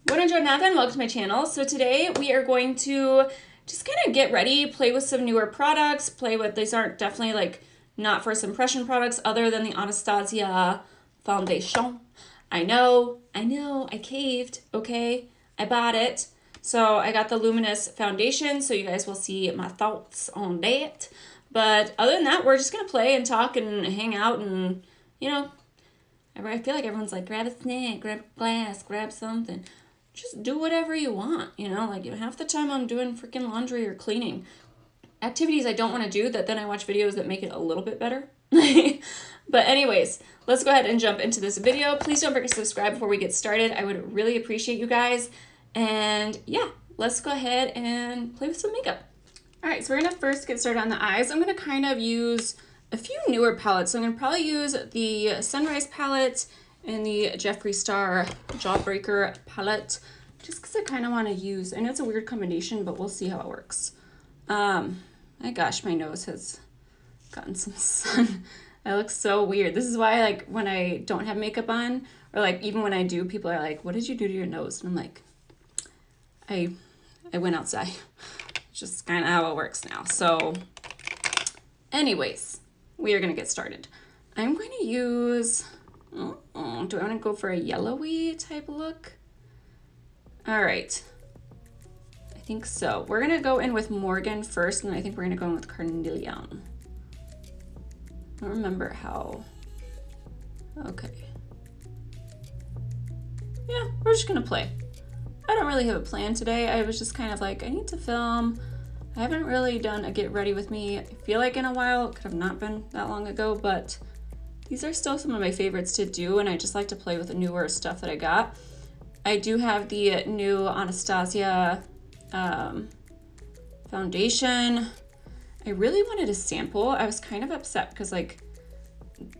Buongiorno, Nathan. Welcome to my channel. So today we are going to just kind of get ready, play with some newer products, play with, these aren't definitely like not first impression products other than the Anastasia foundation. I know, I caved, okay? I bought it. So I got the Luminous foundation, so you guys will see my thoughts on that. But other than that, we're just going to play and talk and hang out and, you know, I feel like everyone's like, grab a snack, grab a glass, grab something. Just do whatever you want, you know? Like, half the time I'm doing freaking laundry or cleaning. Activities I don't want to do that then I watch videos that make it a little bit better. But anyways, let's go ahead and jump into this video. Please don't forget to subscribe before we get started. I would really appreciate you guys. And yeah, let's go ahead and play with some makeup. All right, so we're gonna first get started on the eyes. I'm gonna kind of use a few newer palettes. So I'm gonna probably use the Sunrise palette and the Jeffree Star Jawbreaker palette, just because I kind of want to use, I know it's a weird combination, but we'll see how it works. My gosh, my nose has gotten some sun. I look so weird. This is why, like, when I don't have makeup on, or like even when I do, people are like, what did you do to your nose? And I'm like, I went outside. Just kind of how it works now. So anyways, we are going to get started. I'm going to use, do I want to go for a yellowy type look? All right. I think so. We're going to go in with Morgan first, and I think we're going to go in with Carnelian. I don't remember how. Okay. Yeah, we're just going to play. I don't really have a plan today. I was just kind of like, I need to film. I haven't really done a get ready with me, I feel like, in a while. It could have not been that long ago, but these are still some of my favorites to do, and I just like to play with the newer stuff that I got. I do have the new Anastasia foundation. I really wanted a sample. I was kind of upset because, like,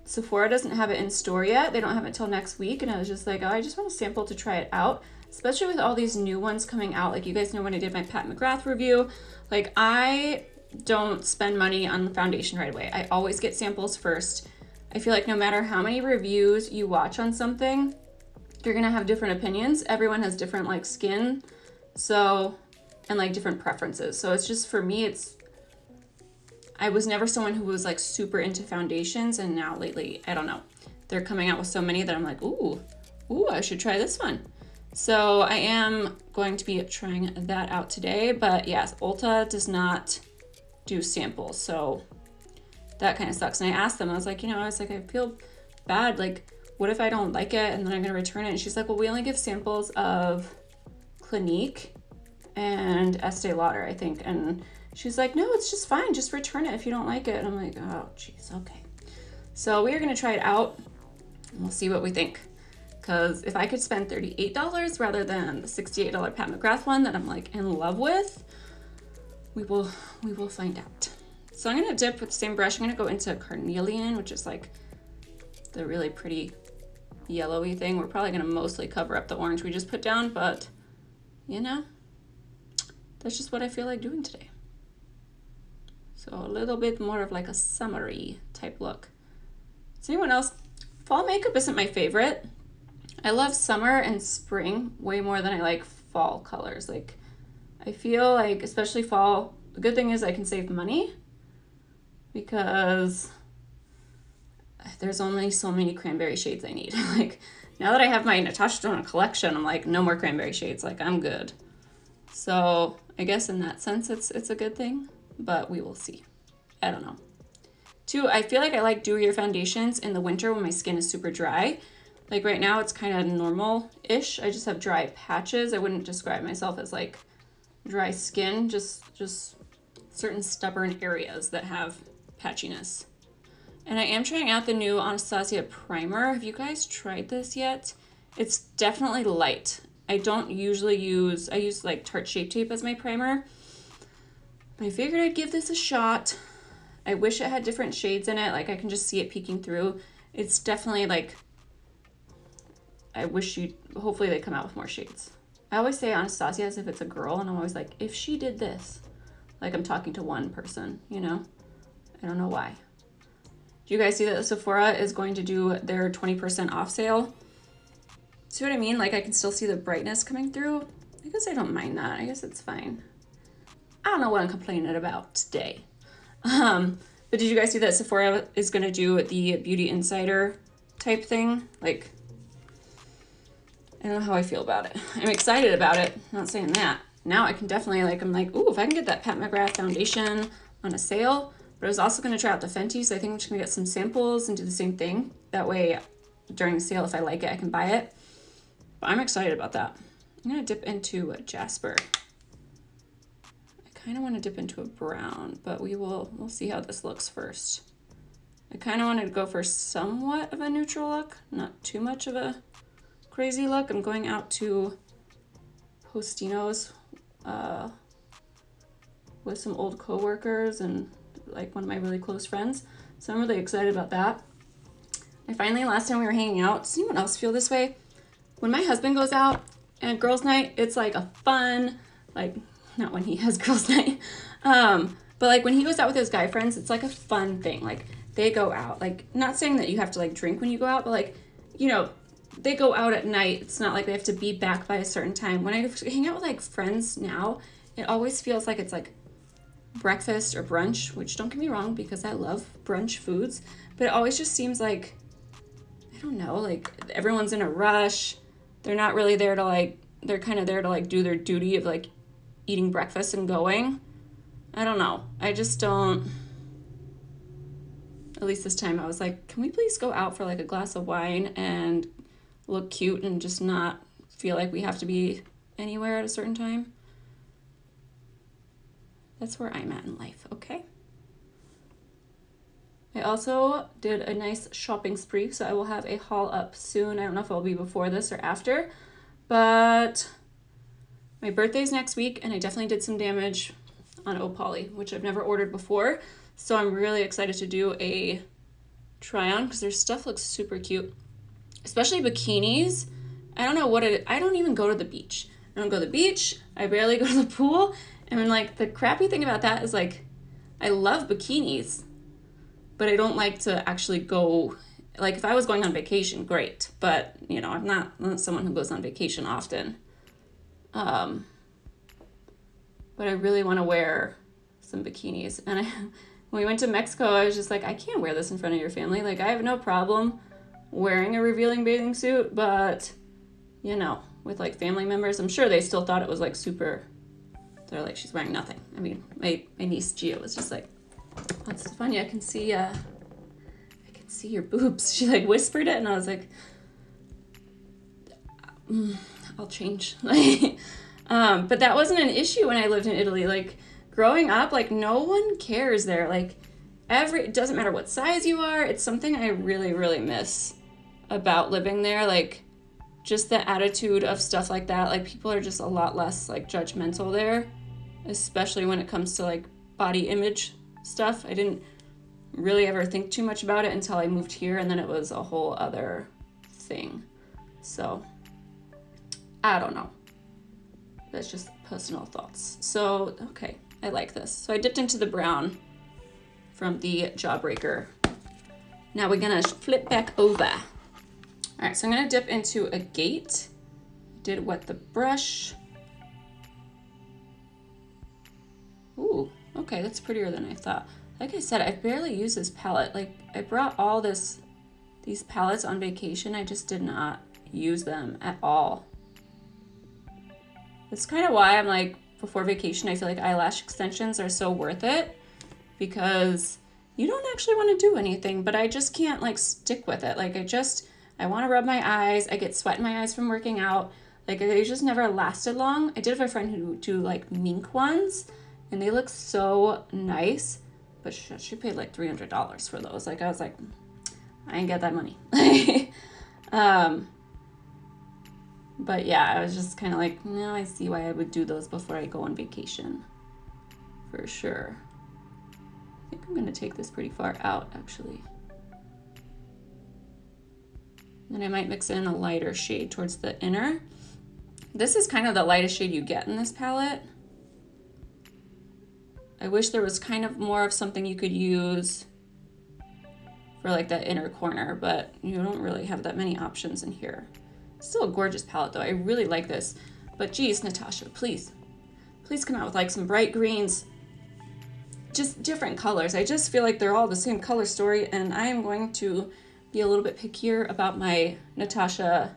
Sephora doesn't have it in store yet. They don't have it until next week, and I was just like, oh, I just want a sample to try it out, especially with all these new ones coming out. Like, you guys know when I did my Pat McGrath review, like, I don't spend money on the foundation right away. I always get samples first. I feel like no matter how many reviews you watch on something, you're gonna have different opinions. Everyone has different, like, skin, so, and like different preferences. So it's just, for me, I was never someone who was like super into foundations, and now lately, I don't know, they're coming out with so many that I'm like, ooh, I should try this one. So I am going to be trying that out today, but yes, Ulta does not do samples, so that kind of sucks. And I asked them, I was like, I feel bad, like, what if I don't like it and then I'm gonna return it? And she's like, well, we only give samples of Clinique and Estee Lauder, I think. And she's like, no, it's just fine, just return it if you don't like it. And I'm like, oh, geez, okay. So we are gonna try it out and we'll see what we think. Because if I could spend $38 rather than the $68 Pat McGrath one that I'm like in love with, we will find out. So I'm gonna dip with the same brush. I'm gonna go into Carnelian, which is like the really pretty yellowy thing. We're probably gonna mostly cover up the orange we just put down, but you know, that's just what I feel like doing today. So a little bit more of like a summery type look. Does anyone else? Fall makeup isn't my favorite. I love summer and spring way more than I like fall colors. Like, I feel like, especially fall, the good thing is I can save money because there's only so many cranberry shades I need. Like, now that I have my Natasha collection, I'm like, no more cranberry shades. Like, I'm good. So I guess in that sense, it's a good thing, but we will see. I don't know. Two, I feel like I like dewier foundations in the winter when my skin is super dry. Like right now, it's kind of normal-ish. I just have dry patches. I wouldn't describe myself as like dry skin, just certain stubborn areas that have patchiness. And I am trying out the new Anastasia primer. Have you guys tried this yet? It's definitely light. I don't usually use, I use like Tarte Shape Tape as my primer. I figured I'd give this a shot. I wish it had different shades in it. Like, I can just see it peeking through. It's definitely like, I wish hopefully they come out with more shades. I always say Anastasia as if it's a girl, and I'm always like, if she did this, like I'm talking to one person, you know? I don't know why. Do you guys see that Sephora is going to do their 20% off sale? See what I mean? Like I can still see the brightness coming through. I guess I don't mind that. I guess it's fine. I don't know what I'm complaining about today. But did you guys see that Sephora is going to do the Beauty Insider type thing? Like, I don't know how I feel about it. I'm excited about it. Not saying that. Now I can definitely, like, I'm like, ooh, if I can get that Pat McGrath foundation on a sale. But I was also going to try out the Fenty, so I think I'm just going to get some samples and do the same thing. That way, during the sale, if I like it, I can buy it. But I'm excited about that. I'm going to dip into a Jasper. I kind of want to dip into a brown, but we'll see how this looks first. I kind of wanted to go for somewhat of a neutral look, not too much of a crazy look. I'm going out to Postino's with some old co-workers and like one of my really close friends. So I'm really excited about that. I finally, last time we were hanging out, does anyone else feel this way? When my husband goes out and girls' night, it's like a fun, like, not when he has girls' night, but like when he goes out with his guy friends, it's like a fun thing. Like they go out, like not saying that you have to like drink when you go out, but like, you know, they go out at night. It's not like they have to be back by a certain time. When I hang out with like friends now, it always feels like it's like breakfast or brunch, which don't get me wrong, because I love brunch foods, but it always just seems like, I don't know, like everyone's in a rush. They're not really there to like, they're kind of there to like do their duty of like eating breakfast and going. I don't know. I just don't, at least this time I was like, can we please go out for like a glass of wine and look cute and just not feel like we have to be anywhere at a certain time? That's where I'm at in life, okay? I also did a nice shopping spree, so I will have a haul up soon. I don't know if it'll be before this or after, but my birthday's next week, and I definitely did some damage on Opoly, which I've never ordered before, so I'm really excited to do a try-on because their stuff looks super cute, especially bikinis. I don't know what I don't even go to the beach. I don't go to the beach. I barely go to the pool. And like the crappy thing about that is like, I love bikinis, but I don't like to actually go, like if I was going on vacation, great. But you know, I'm not someone who goes on vacation often. But I really want to wear some bikinis. And when we went to Mexico, I was just like, I can't wear this in front of your family. Like I have no problem wearing a revealing bathing suit, but you know, with like family members, I'm sure they still thought it was like super. They're like, she's wearing nothing. I mean, my niece Gia was just like, oh, Stefania, I can see your boobs. She like whispered it, and I was like, I'll change. But that wasn't an issue when I lived in Italy. Like growing up, like no one cares there. Like it doesn't matter what size you are. It's something I really, really miss about living there. Like just the attitude of stuff like that. Like people are just a lot less like judgmental there, especially when it comes to like body image stuff. I didn't really ever think too much about it until I moved here, and then it was a whole other thing. So I don't know. That's just personal thoughts. So, okay, I like this. So I dipped into the brown from the Jawbreaker. Now we're gonna flip back over. All right, so I'm gonna dip into a Gate. Did wet the brush. Ooh, okay, that's prettier than I thought. Like I said, I barely use this palette. Like I brought all these palettes on vacation. I just did not use them at all. That's kind of why I'm like, before vacation, I feel like eyelash extensions are so worth it, because you don't actually want to do anything, but I just can't like stick with it. Like I want to rub my eyes. I get sweat in my eyes from working out. Like they just never lasted long. I did have a friend who do like mink ones, and they look so nice, but she paid like $300 for those. Like I was like, I ain't got that money. But yeah, I was just kind of like, no, I see why I would do those before I go on vacation, for sure. I think I'm gonna take this pretty far out actually. Then I might mix in a lighter shade towards the inner. This is kind of the lightest shade you get in this palette. I wish there was kind of more of something you could use for like that inner corner, but you don't really have that many options in here. Still a gorgeous palette though. I really like this. But geez, Natasha, please come out with like some bright greens, just different colors. I just feel like they're all the same color story, and I am going to be a little bit pickier about my Natasha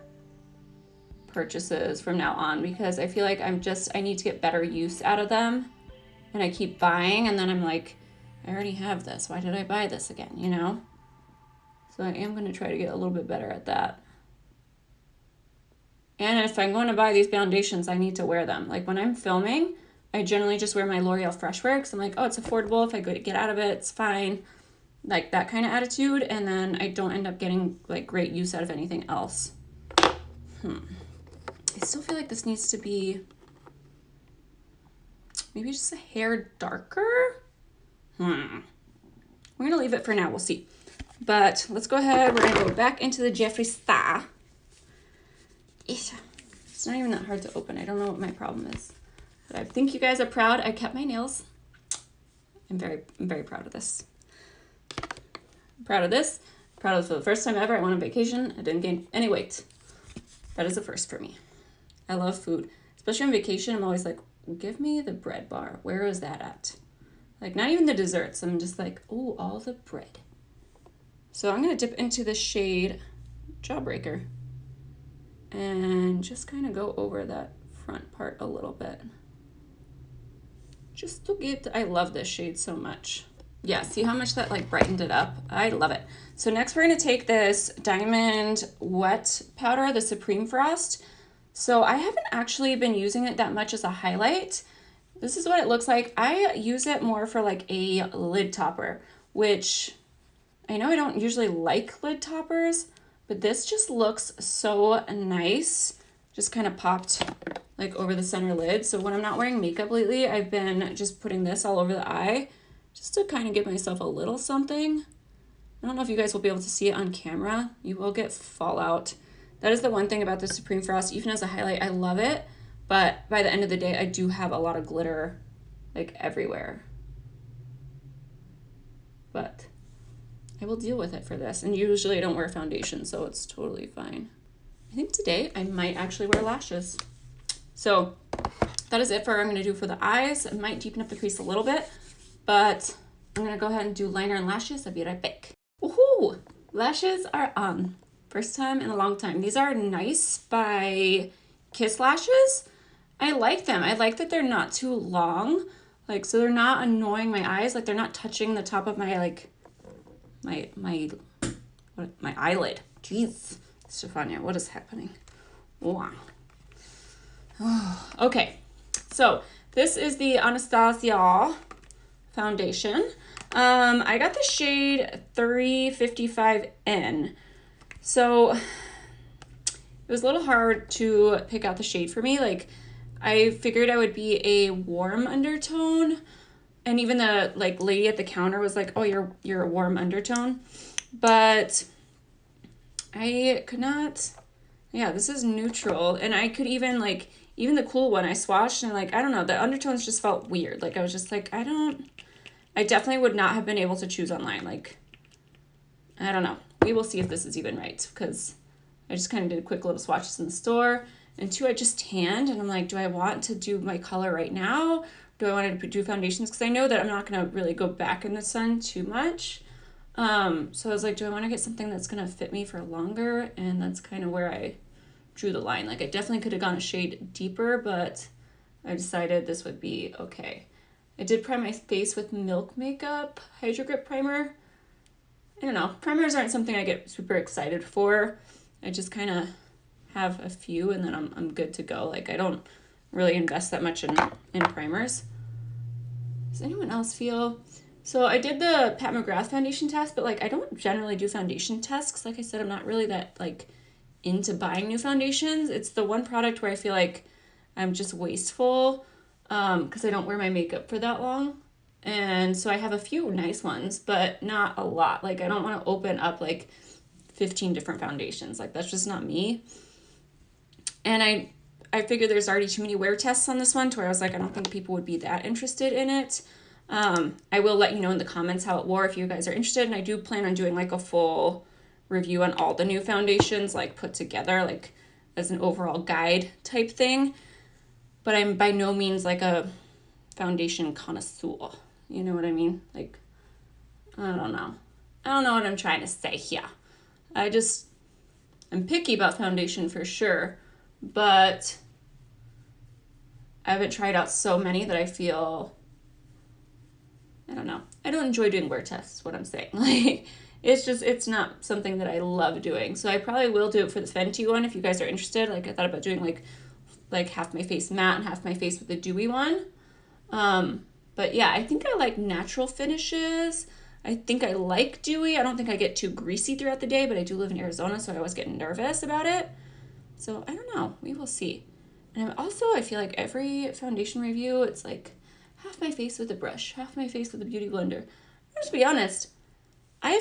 purchases from now on, because I feel like I need to get better use out of them, and I keep buying and then I'm like, I already have this, why did I buy this again, you know? So I am going to try to get a little bit better at that. And if I'm going to buy these foundations, I need to wear them. Like when I'm filming, I generally just wear my L'Oreal Freshwear because I'm like, oh, it's affordable, if I go to get out of it, it's fine, like that kind of attitude, and then I don't end up getting like great use out of anything else. I still feel like this needs to be maybe just a hair darker. We're gonna leave it for now, we'll see. But let's go ahead, we're gonna go back into the Jeffree Star. It's not even that hard to open. I don't know what my problem is. But I think you guys are proud. I kept my nails. I'm very proud of this. I'm proud of this. I'm proud of for the first time ever I went on vacation. I didn't gain any weight. That is a first for me. I love food. Especially on vacation, I'm always like, give me the bread bar. Where is that at? Like, not even the desserts. I'm just like, oh, all the bread. So I'm going to dip into the shade Jawbreaker and just kind of go over that front part a little bit. Just to get, I love this shade so much. Yeah, see how much that like brightened it up? I love it. So next we're going to take this Diamond Wet Powder, the Supreme Frost. So I haven't actually been using it that much as a highlight. This is what it looks like. I use it more for like a lid topper, which I know I don't usually like lid toppers, but this just looks so nice. Just kind of popped like over the center lid. So when I'm not wearing makeup lately, I've been just putting this all over the eye just to kind of give myself a little something. I don't know if you guys will be able to see it on camera. You will get fallout. That is the one thing about the Supreme Frost. Even as a highlight, I love it. But by the end of the day, I do have a lot of glitter like everywhere. But I will deal with it for this. And usually I don't wear foundation, so it's totally fine. I think today I might actually wear lashes. So that is it for what I'm going to do for the eyes. I might deepen up the crease a little bit, but I'm going to go ahead and do liner and lashes. I'll be right back. Woohoo! Lashes are on. First time in a long time. These are Nice by Kiss Lashes. I like them. I like that they're not too long. Like, so they're not annoying my eyes. Like, they're not touching the top of my, like, my eyelid. Jeez. Stefania, what is happening? Wow. Oh, okay. So, this is the Anastasia foundation. I got the shade 355N. So it was a little hard to pick out the shade for me. Like, I figured I would be a warm undertone, and even the like lady at the counter was like, oh, you're a warm undertone, but I could not. Yeah, this is neutral, and I could even like, even the cool one I swatched, and like, I don't know, the undertones just felt weird. Like, I was just like, I definitely would not have been able to choose online. Like, I don't know. We will see if this is even right, because I just kind of did quick little swatches in the store. And two, I just tanned, and I'm like, do I want to do my color right now? Do I want to do foundations? Because I know that I'm not going to really go back in the sun too much. So I was like, do I want to get something that's going to fit me for longer? And that's kind of where I drew the line. Like, I definitely could have gone a shade deeper, but I decided this would be okay. I did prime my face with Milk Makeup Hydro Grip Primer. I don't know. Primers aren't something I get super excited for. I just kind of have a few and then I'm good to go. Like, I don't really invest that much in primers. Does anyone else feel? So I did the Pat McGrath foundation test, but like, I don't generally do foundation tests because, like I said, I'm not really that like into buying new foundations. It's the one product where I feel like I'm just wasteful because I don't wear my makeup for that long. And so I have a few nice ones, but not a lot. Like, I don't want to open up like 15 different foundations. Like, that's just not me. And I figured there's already too many wear tests on this one to where I was like, I don't think people would be that interested in it. I will let you know in the comments how it wore if you guys are interested. And I do plan on doing like a full review on all the new foundations, like put together, like as an overall guide type thing. But I'm by no means like a foundation connoisseur. You know what I mean? Like, I don't know. I don't know what I'm trying to say here. I'm picky about foundation for sure, but I haven't tried out so many that I feel, I don't know. I don't enjoy doing wear tests, what I'm saying. Like, it's not something that I love doing. So I probably will do it for the Fenty one if you guys are interested. Like, I thought about doing like half my face matte and half my face with the dewy one. But yeah, I think I like natural finishes. I think I like dewy. I don't think I get too greasy throughout the day, but I do live in Arizona, so I always get nervous about it. So I don't know. We will see. And I feel like every foundation review, it's like half my face with a brush, half my face with a beauty blender. Just to be honest, I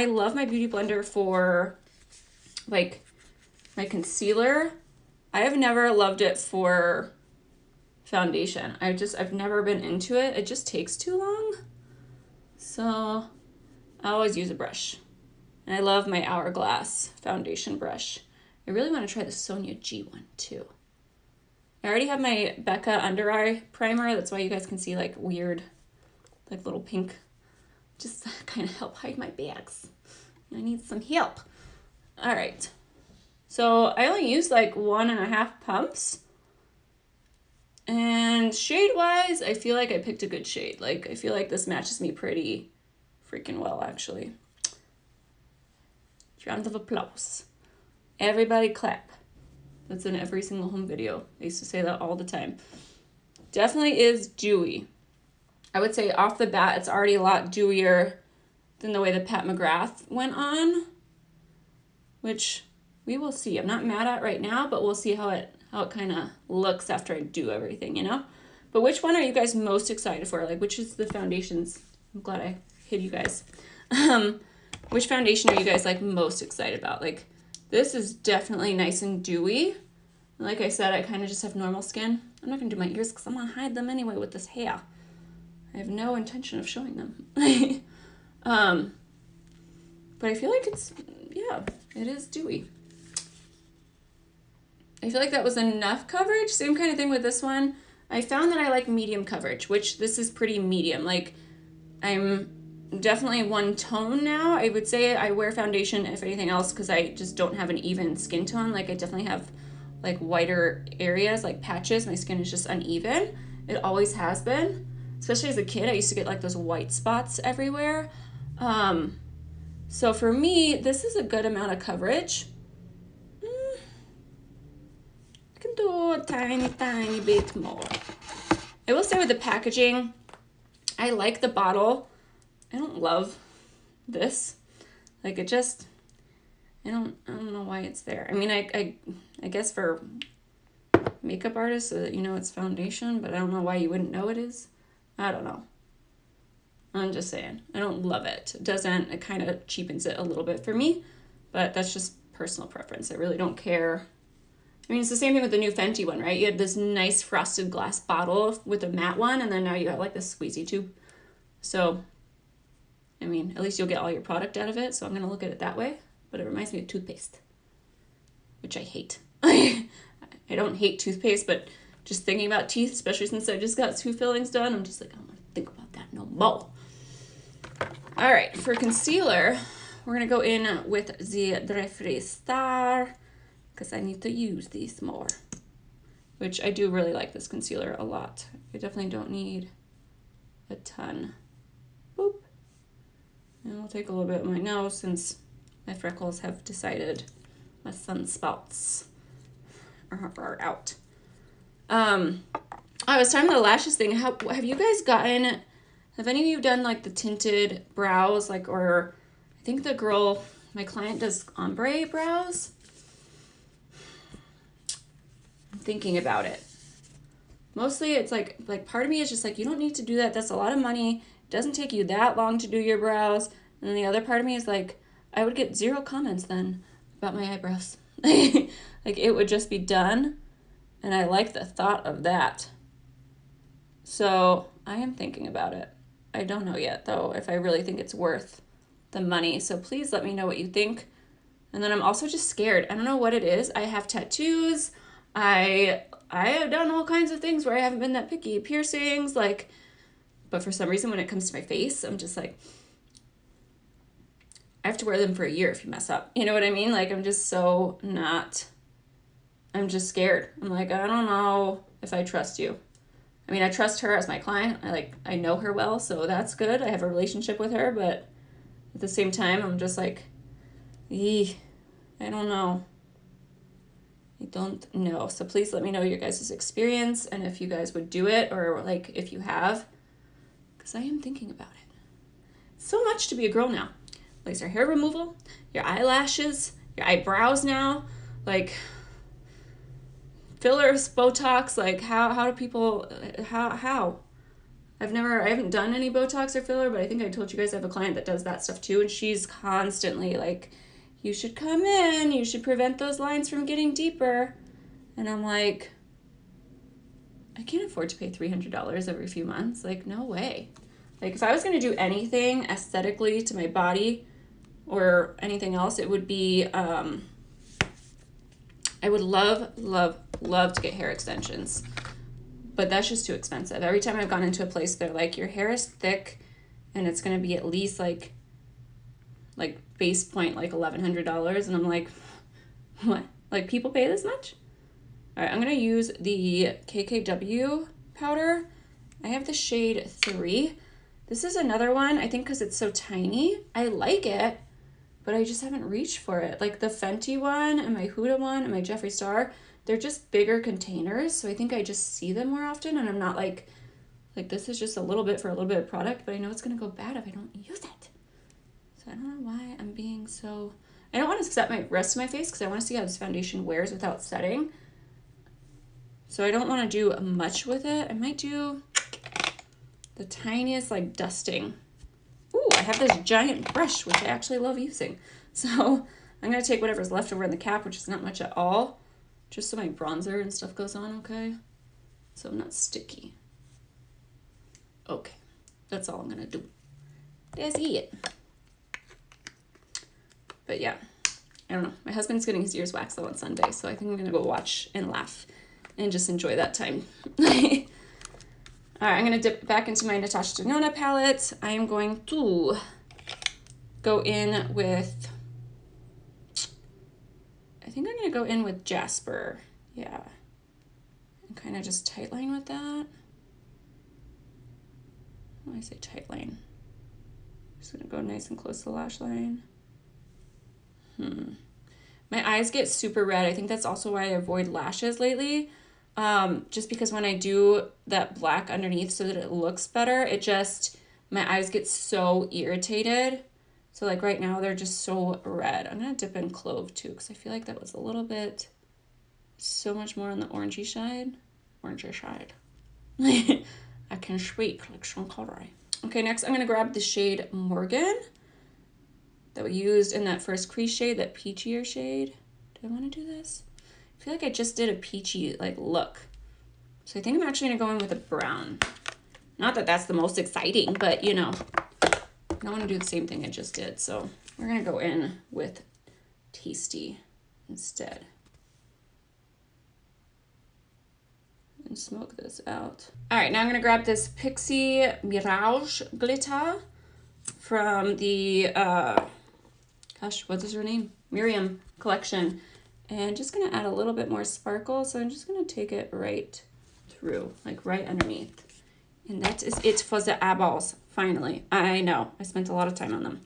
love my beauty blender for like my concealer. I have never loved it for foundation. I've never been into it. It just takes too long. So I always use a brush. And I love my Hourglass foundation brush. I really want to try the Sonia G one too. I already have my Becca under eye primer. That's why you guys can see like weird, like little pink, just kind of help hide my bags. I need some help. All right. So I only used like 1.5 pumps. And shade wise, I feel like I picked a good shade. Like, I feel like this matches me pretty freaking well, actually. Round of applause. Everybody clap. That's in every single home video. I used to say that all the time. Definitely is dewy. I would say off the bat, it's already a lot dewier than the way the Pat McGrath went on, which we will see. I'm not mad at right now, but we'll see how it kind of looks after I do everything, you know? But which one are you guys most excited for? Like, which is the foundations? I'm glad I hid you guys. Which foundation are you guys like most excited about? Like, this is definitely nice and dewy. Like I said, I kind of just have normal skin. I'm not gonna do my ears because I'm gonna hide them anyway with this hair. I have no intention of showing them. But I feel like it is dewy. I feel like that was enough coverage. Same kind of thing with this one. I found that I like medium coverage, which this is pretty medium. Like, I'm definitely one tone now. I would say I wear foundation, if anything else, because I just don't have an even skin tone. Like, I definitely have like whiter areas, like patches. My skin is just uneven. It always has been. Especially as a kid, I used to get like those white spots everywhere. So for me, this is a good amount of coverage. I can do a tiny bit more. I will say with the packaging, I like the bottle. I don't love this. Like, it just, I don't know why it's there. I mean, I guess for makeup artists so that you know it's foundation, but I don't know why you wouldn't know it is. I don't know. I'm just saying. I don't love it. It kind of cheapens it a little bit for me, but that's just personal preference. I really don't care. I mean, it's the same thing with the new Fenty one, right? You had this nice frosted glass bottle with a matte one, and then now you have like this squeezy tube. So, I mean, at least you'll get all your product out of it, so I'm going to look at it that way. But it reminds me of toothpaste, which I hate. I don't hate toothpaste, but just thinking about teeth, especially since I just got 2 fillings done, I'm just like, I don't want to think about that no more. All right, for concealer, we're going to go in with the Jeffree Star because I need to use these more, which I do really like this concealer a lot. I definitely don't need a ton. Boop. And I'll take a little bit of my nose since my freckles have decided my sunspots are out. I was talking about the lashes thing. Have you guys have any of you done like the tinted brows? Like, or I think my client does ombre brows. I'm thinking about it. Mostly it's like part of me is just like, you don't need to do that. That's a lot of money. It doesn't take you that long to do your brows. And then the other part of me is like, I would get 0 comments then about my eyebrows. Like, it would just be done. And I like the thought of that. So I am thinking about it. I don't know yet, though, if I really think it's worth the money. So please let me know what you think. And then I'm also just scared. I don't know what it is. I have tattoos. I have done all kinds of things where I haven't been that picky. Piercings, like, but for some reason when it comes to my face, I'm just like, I have to wear them for a year if you mess up. You know what I mean? Like, I'm just so not, I'm just scared. I'm like, I don't know if I trust you. I mean, I trust her as my client. I know her well, so that's good. I have a relationship with her, but at the same time, I'm just like, I don't know. I don't know. So please let me know your guys' experience and if you guys would do it or like if you have, because I am thinking about it. So much to be a girl now. Laser hair removal, your eyelashes, your eyebrows now, like fillers, Botox, like how do people, how? I haven't done any Botox or filler, but I think I told you guys I have a client that does that stuff too, and she's constantly like, you should come in, you should prevent those lines from getting deeper. And I'm like, I can't afford to pay $300 every few months. Like, no way. Like, if I was going to do anything aesthetically to my body or anything else, it would be, I would love to get hair extensions. But that's just too expensive. Every time I've gone into a place, they're like, your hair is thick and it's going to be at least like base point, like $1,100. And I'm like, what? Like, people pay this much? All right, I'm going to use the KKW powder. I have the shade 3. This is another one, I think because it's so tiny. I like it, but I just haven't reached for it. Like the Fenty one and my Huda one and my Jeffree Star, they're just bigger containers. So I think I just see them more often and I'm not like this is just a little bit for a little bit of product, but I know it's going to go bad if I don't use it. So I don't know why I'm being so... I don't want to set my rest of my face because I want to see how this foundation wears without setting. So I don't want to do much with it. I might do the tiniest like dusting. Ooh, I have this giant brush, which I actually love using. So I'm going to take whatever's left over in the cap, which is not much at all, just so my bronzer and stuff goes on okay. So I'm not sticky. Okay, that's all I'm going to do. That's it. But yeah, I don't know. My husband's getting his ears waxed though on Sunday, so I think I'm going to go watch and laugh and just enjoy that time. All right, I'm going to dip back into my Natasha Denona palette. I am going to go in with, I think I'm going to go in with Jasper. Yeah. And kind of just tight line with that. When I say tight line, I'm just going to go nice and close to the lash line. My eyes get super red. I think that's also why I avoid lashes lately. Just because when I do that black underneath so that it looks better, my eyes get so irritated. So like right now they're just so red. I'm going to dip in Clove too because I feel like that was a little bit so much more on the orangey side. Oranger side. I can speak like Sean Connery. Okay, next I'm going to grab the shade Morgan that we used in that first crease shade, that peachier shade. Do I want to do this? I feel like I just did a peachy like look. So I think I'm actually going to go in with a brown. Not that that's the most exciting, but you know, I don't want to do the same thing I just did. So we're going to go in with Tasty instead. And smoke this out. All right, now I'm going to grab this Pixie Mirage glitter from the, gosh, what is her name? Miriam collection. And just going to add a little bit more sparkle. So I'm just going to take it right through, like right underneath. And that is it for the eyeballs, finally. I know, I spent a lot of time on them.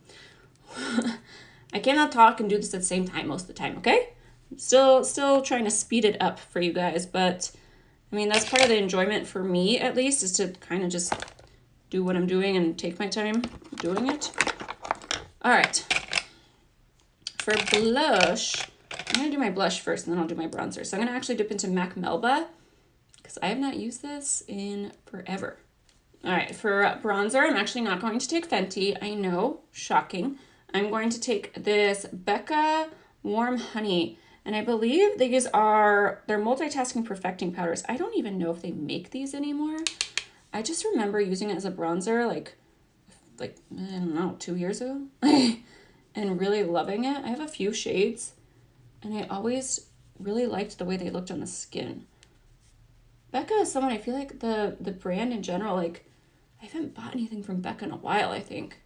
I cannot talk and do this at the same time most of the time, okay? I'm still trying to speed it up for you guys, but I mean, that's part of the enjoyment for me, at least, is to kind of just do what I'm doing and take my time doing it. All right. For blush, I'm going to do my blush first, and then I'll do my bronzer. So I'm going to actually dip into MAC Melba, because I have not used this in forever. All right, for bronzer, I'm actually not going to take Fenty. I know, shocking. I'm going to take this Becca Warm Honey. And I believe these are, they're multitasking perfecting powders. I don't even know if they make these anymore. I just remember using it as a bronzer like I don't know, 2 years ago. and really loving it. I have a few shades, and I always really liked the way they looked on the skin. Becca is someone, I feel like the brand in general, like, I haven't bought anything from Becca in a while, I think.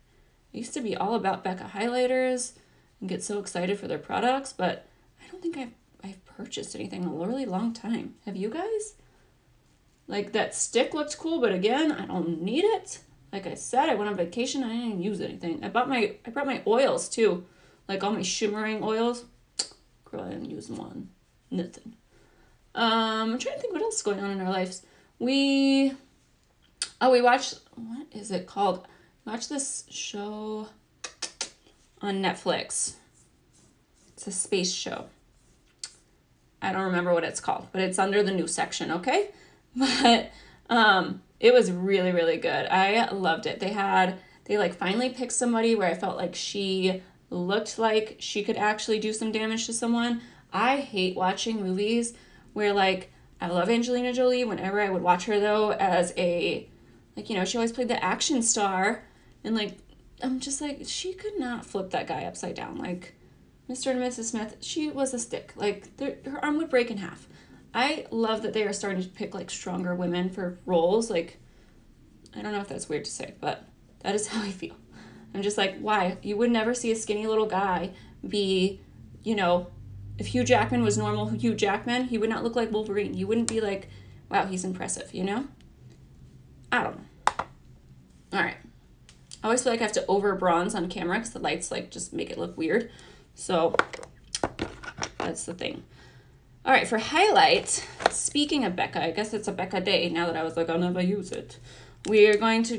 I used to be all about Becca highlighters and get so excited for their products, but I don't think I've purchased anything in a really long time. Have you guys? Like, that stick looked cool, but again, I don't need it. Like I said, I went on vacation, I didn't even use anything. I brought my oils too. Like all my shimmering oils. Girl, I didn't use one. Nothing. I'm trying to think what else is going on in our lives. We watched, what is it called? We watched this show on Netflix. It's a space show. I don't remember what it's called, but it's under the new section, okay? But it was really, really good. I loved it. They like finally picked somebody where I felt like she looked like she could actually do some damage to someone. I hate watching movies where, like, I love Angelina Jolie. Whenever I would watch her though as a, like, you know, she always played the action star, and like, I'm just like, she could not flip that guy upside down. Like, Mr. and Mrs. Smith, she was a stick. Like, her arm would break in half. I love that they are starting to pick, like, stronger women for roles. Like, I don't know if that's weird to say, but that is how I feel. I'm just like, why? You would never see a skinny little guy be, you know, if Hugh Jackman was normal Hugh Jackman, he would not look like Wolverine. You wouldn't be like, wow, he's impressive, you know? I don't know. All right. I always feel like I have to over bronze on camera because the lights, like, just make it look weird. So that's the thing. All right, for highlight, speaking of Becca, I guess it's a Becca day now that I was like, I'll never use it. We are going to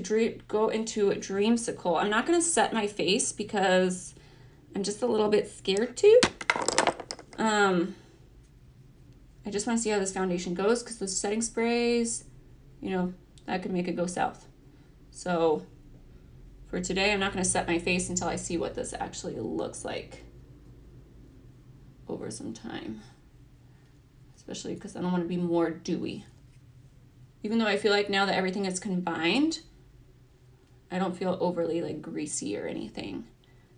go into Dreamsicle. I'm not going to set my face because I'm just a little bit scared to. I just want to see how this foundation goes because the setting sprays, you know, that could make it go south. So for today, I'm not going to set my face until I see what this actually looks like over some time. Especially because I don't want to be more dewy. Even though I feel like now that everything is combined, I don't feel overly like greasy or anything.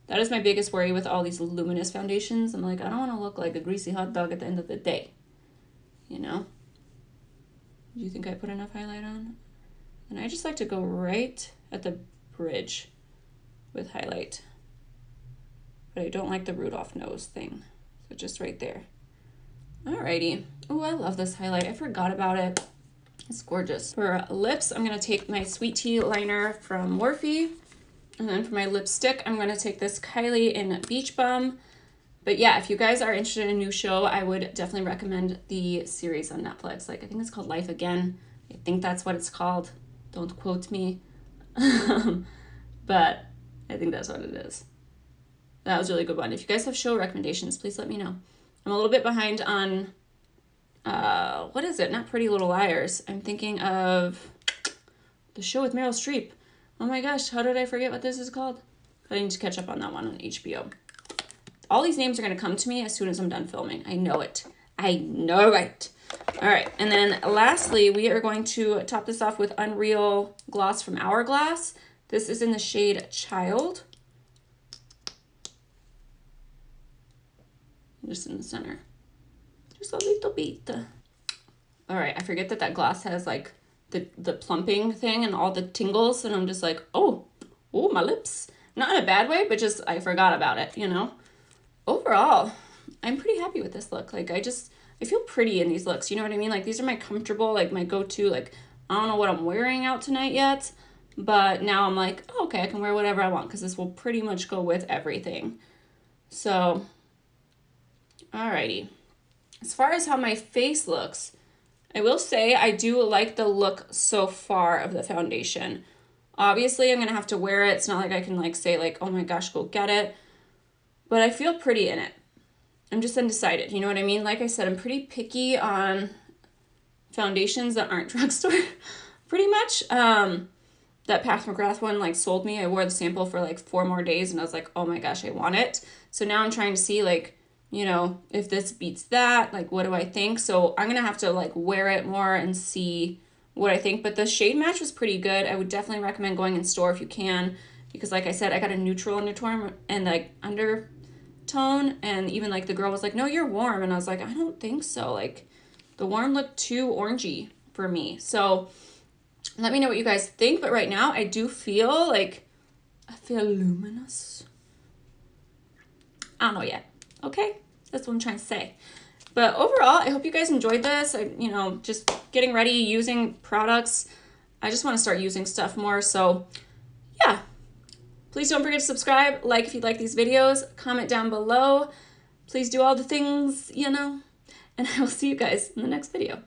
That is my biggest worry with all these luminous foundations. I'm like, I don't want to look like a greasy hot dog at the end of the day. You know? Do you think I put enough highlight on? And I just like to go right at the bridge with highlight. But I don't like the Rudolph nose thing. So just right there. Alrighty. Oh, I love this highlight. I forgot about it. It's gorgeous. For lips, I'm going to take my Sweet Tea liner from Morphe. And then for my lipstick, I'm going to take this Kylie in Beach Bum. But yeah, if you guys are interested in a new show, I would definitely recommend the series on Netflix. Like, I think it's called Life Again. I think that's what it's called. Don't quote me. But I think that's what it is. That was a really good one. If you guys have show recommendations, please let me know. I'm a little bit behind on, what is it? Not Pretty Little Liars. I'm thinking of the show with Meryl Streep. Oh my gosh, how did I forget what this is called? I need to catch up on that one on HBO. All these names are going to come to me as soon as I'm done filming. I know it. I know it. All right, and then lastly, we are going to top this off with Unreal Gloss from Hourglass. This is in the shade Child. Just in the center. Just a little bit. All right, I forget that gloss has like the plumping thing and all the tingles, and I'm just like, oh, my lips. Not in a bad way, but just I forgot about it, you know? Overall, I'm pretty happy with this look. Like, I feel pretty in these looks, you know what I mean? Like, these are my comfortable, like my go-to, like, I don't know what I'm wearing out tonight yet, but now I'm like, oh, okay, I can wear whatever I want because this will pretty much go with everything. So, alrighty. As far as how my face looks, I will say I do like the look so far of the foundation. Obviously, I'm going to have to wear it. It's not like I can like say like, oh my gosh, go get it. But I feel pretty in it. I'm just undecided. You know what I mean? Like I said, I'm pretty picky on foundations that aren't drugstore, pretty much. That Pat McGrath one like sold me. I wore the sample for like 4 more days and I was like, oh my gosh, I want it. So now I'm trying to see like, you know, if this beats that, like, what do I think? So I'm going to have to, like, wear it more and see what I think. But the shade match was pretty good. I would definitely recommend going in store if you can because like I said, I got a neutral undertone and like undertone, and even like the girl was like, no, you're warm. And I was like, I don't think so. Like the warm looked too orangey for me. So let me know what you guys think. But right now I do feel like, I feel luminous. I don't know yet. Okay, that's what I'm trying to say. But overall, I hope you guys enjoyed this. You know, just getting ready, using products. I just want to start using stuff more. So yeah, please don't forget to subscribe, like if you like these videos, comment down below. Please do all the things, you know, and I will see you guys in the next video.